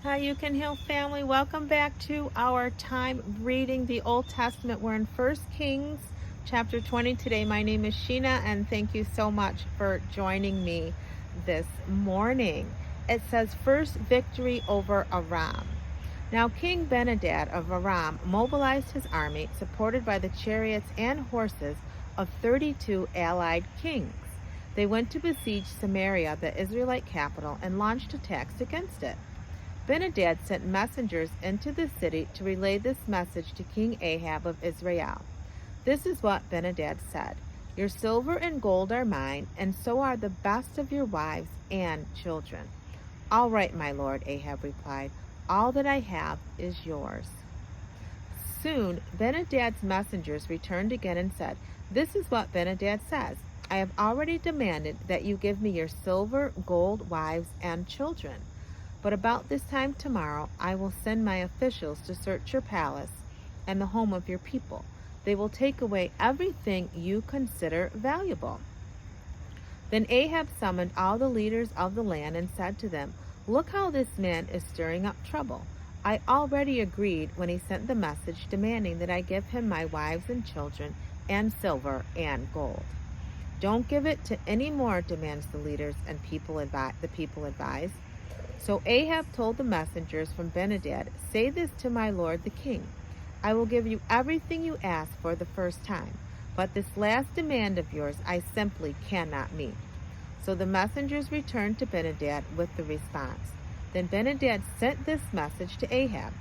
Hi, You Can Heal family. Welcome back to our time reading the Old Testament. We're in 1 Kings chapter 20 today. My name is Shena, and thank you so much for joining me this morning. It says, first victory over Aram. Now King Benhadad of Aram mobilized his army, supported by the chariots and horses of 32 allied kings. They went to besiege Samaria, the Israelite capital, and launched attacks against it. Benhadad sent messengers into the city to relay this message to King Ahab of Israel. This is what Benhadad said: Your silver and gold are mine, and so are the best of your wives and children. All right, my lord, Ahab replied. All that I have is yours. Soon Benhadad's messengers returned again and said, This is what Benhadad says: I have already demanded that you give me your silver, gold, wives, and children. But about this time tomorrow I will send my officials to search your palace and the home of your people. They will take away everything you consider valuable. Then Ahab summoned all the leaders of the land and said to them, Look how this man is stirring up trouble. I already agreed when he sent the message demanding that I give him my wives and children and silver and gold. Don't give it to any more, demands the leaders and the people advise. So Ahab told the messengers from Benhadad, Say this to my lord the king: I will give you everything you ask for the first time, but this last demand of yours I simply cannot meet. So the messengers returned to Benhadad with the response. Then Benhadad sent this message to Ahab: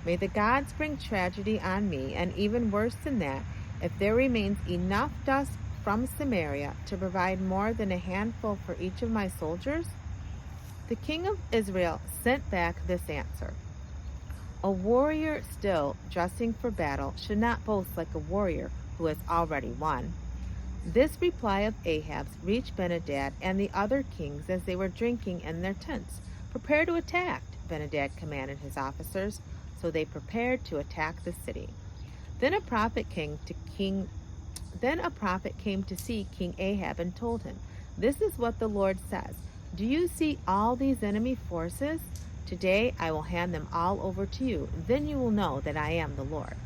May the gods bring tragedy on me, and even worse than that, if there remains enough dust from Samaria to provide more than a handful for each of my soldiers. The king of Israel sent back this answer: A warrior still dressing for battle should not boast like a warrior who has already won. This reply of Ahab's reached Benhadad and the other kings as they were drinking in their tents. Prepare to attack, Benhadad commanded his officers, so they prepared to attack the city. Then a prophet came to see King Ahab and told him, This is what the Lord says: Do you see all these enemy forces? Today I will hand them all over to you. Then you will know that I am the Lord.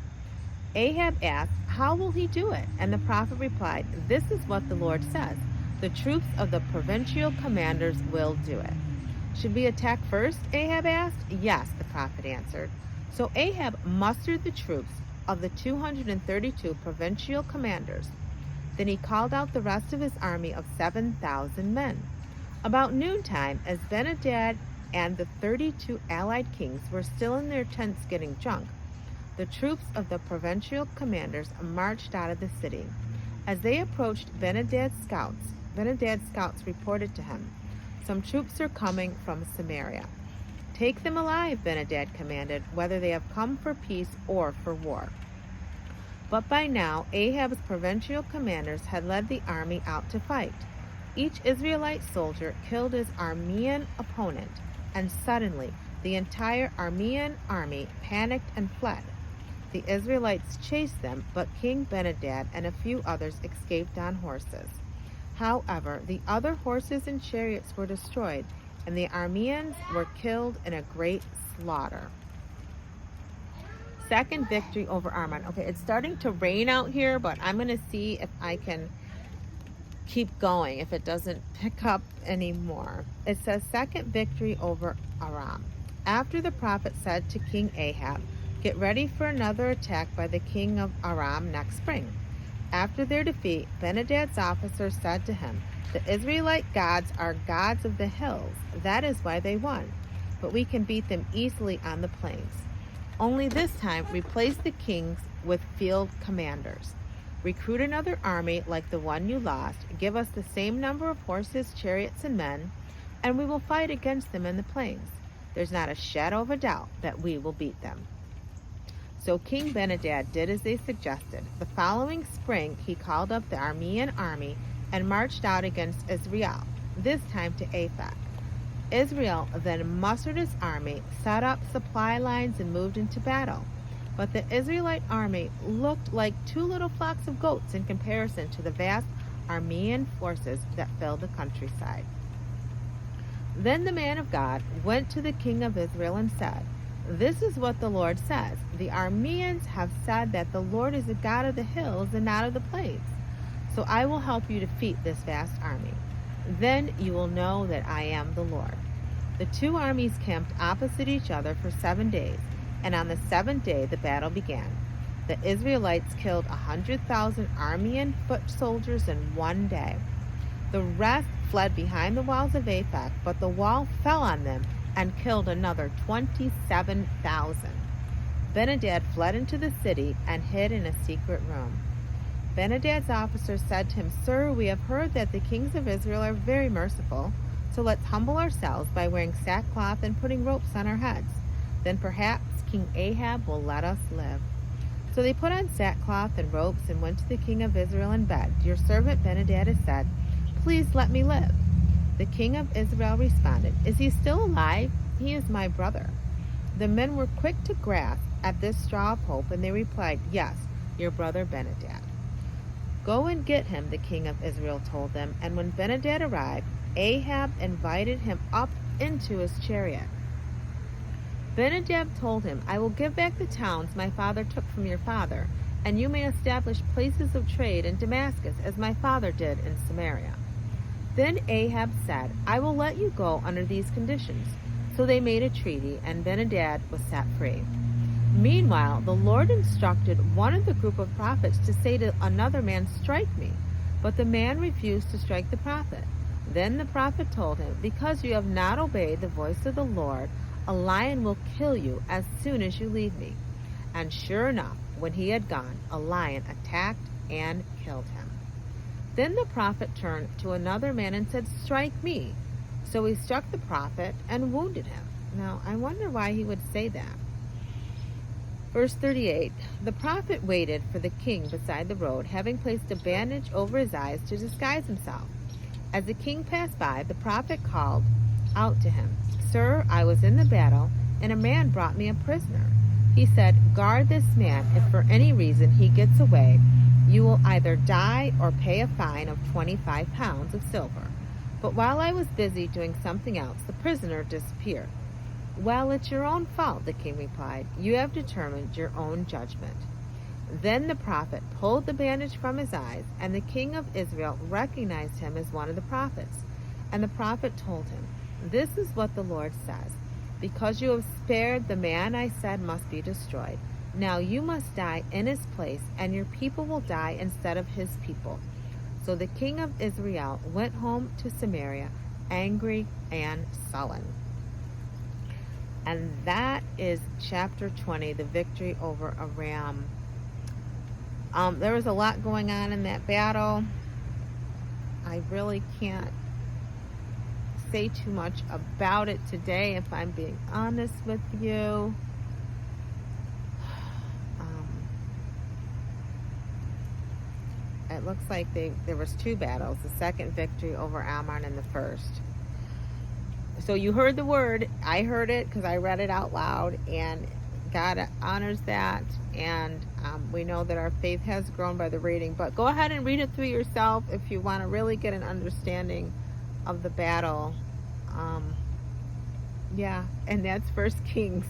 Ahab asked, How will he do it? And the prophet replied, This is what the Lord says: The troops of the provincial commanders will do it. Should we attack first? Ahab asked. Yes, the prophet answered. So Ahab mustered the troops of the 232 provincial commanders. Then he called out the rest of his army of 7,000 men. About noontime, as Benhadad and the 32 allied kings were still in their tents getting drunk, the troops of the provincial commanders marched out of the city. As they approached Benhadad's scouts reported to him, Some troops are coming from Samaria. Take them alive, Benhadad commanded, whether they have come for peace or for war. But by now, Ahab's provincial commanders had led the army out to fight. Each Israelite soldier killed his Aramean opponent, and suddenly the entire Aramean army panicked and fled. The Israelites chased them, but King Benhadad and a few others escaped on horses. However, the other horses and chariots were destroyed, and the Arameans were killed in a great slaughter. Second victory over Aram. Okay, it's starting to rain out here, but I'm going to see if I can keep going if it doesn't pick up anymore. It says, second victory over Aram. After the prophet said to King Ahab, Get ready for another attack by the king of Aram next spring. After their defeat, Benhadad's officer said to him, The Israelite gods are gods of the hills. That is why they won. But we can beat them easily on the plains. Only this time, replace the kings with field commanders. Recruit another army like the one you lost, give us the same number of horses, chariots, and men, and we will fight against them in the plains. There's not a shadow of a doubt that we will beat them. So King Benhadad did as they suggested. The following spring, he called up the Aramean army and marched out against Israel, this time to Aphek. Israel then mustered his army, set up supply lines, and moved into battle. But the Israelite army looked like two little flocks of goats in comparison to the vast Aramean forces that filled the countryside. Then the man of God went to the king of Israel and said, "This is what the Lord says. The Arameans have said that the Lord is a God of the hills and not of the plains. So I will help you defeat this vast army. Then you will know that I am the Lord." The two armies camped opposite each other for 7 days, and on the seventh day the battle began. The Israelites killed 100,000 Aramean foot soldiers in one day. The rest fled behind the walls of Aphek, but the wall fell on them and killed another 27,000. Ben-Hadad fled into the city and hid in a secret room. Ben-Hadad's officers said to him, "Sir, we have heard that the kings of Israel are very merciful, so let's humble ourselves by wearing sackcloth and putting ropes on our heads. Then perhaps King Ahab will let us live." So they put on sackcloth and ropes and went to the king of Israel and begged, "Your servant Ben-Hadad has said, 'Please let me live.'" The king of Israel responded, "Is he still alive? He is my brother." The men were quick to grasp at this straw of hope, and they replied, "Yes, your brother Ben-Hadad." "Go and get him," the king of Israel told them. And when Ben-Hadad arrived, Ahab invited him up into his chariot. Ben-Hadad told him, "I will give back the towns my father took from your father, and you may establish places of trade in Damascus, as my father did in Samaria." Then Ahab said, "I will let you go under these conditions." So they made a treaty, and Ben-Hadad was set free. Meanwhile, the Lord instructed one of the group of prophets to say to another man, "Strike me." But the man refused to strike the prophet. Then the prophet told him, "Because you have not obeyed the voice of the Lord, a lion will kill you as soon as you leave me." And sure enough, when he had gone, a lion attacked and killed him. Then the prophet turned to another man and said, "Strike me." So he struck the prophet and wounded him. Now, I wonder why he would say that. Verse 38, the prophet waited for the king beside the road, having placed a bandage over his eyes to disguise himself. As the king passed by, the prophet called out to him, "Sir, I was in the battle, and a man brought me a prisoner." He said, "Guard this man. If for any reason he gets away, you will either die or pay a fine of 25 pounds of silver." But while I was busy doing something else, the prisoner disappeared. "Well, it's your own fault," the king replied. "You have determined your own judgment." Then the prophet pulled the bandage from his eyes, and the king of Israel recognized him as one of the prophets. And the prophet told him, "This is what the Lord says. Because you have spared the man I said must be destroyed, now you must die in his place, and your people will die instead of his people." So the king of Israel went home to Samaria, angry and sullen. And that is chapter 20, the victory over Aram. There was a lot going on in that battle. I really can't say too much about it today, if I'm being honest with you. It looks like there was two battles, the second victory over Ammon and the first. So you heard the word. I heard it because I read it out loud, and God honors that, and we know that our faith has grown by the reading. But go ahead and read it through yourself if you want to really get an understanding of the battle. And that's 1 Kings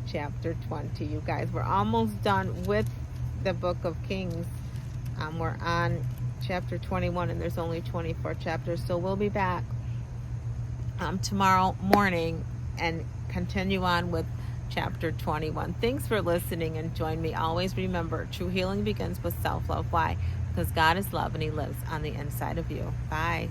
chapter 20. You guys, we're almost done with the book of Kings. We're on chapter 21, and there's only 24 chapters, so we'll be back tomorrow morning and continue on with chapter 21. Thanks for listening, and join me. Always remember, true healing begins with self-love. Why? Because God is love, and he lives on the inside of you. Bye.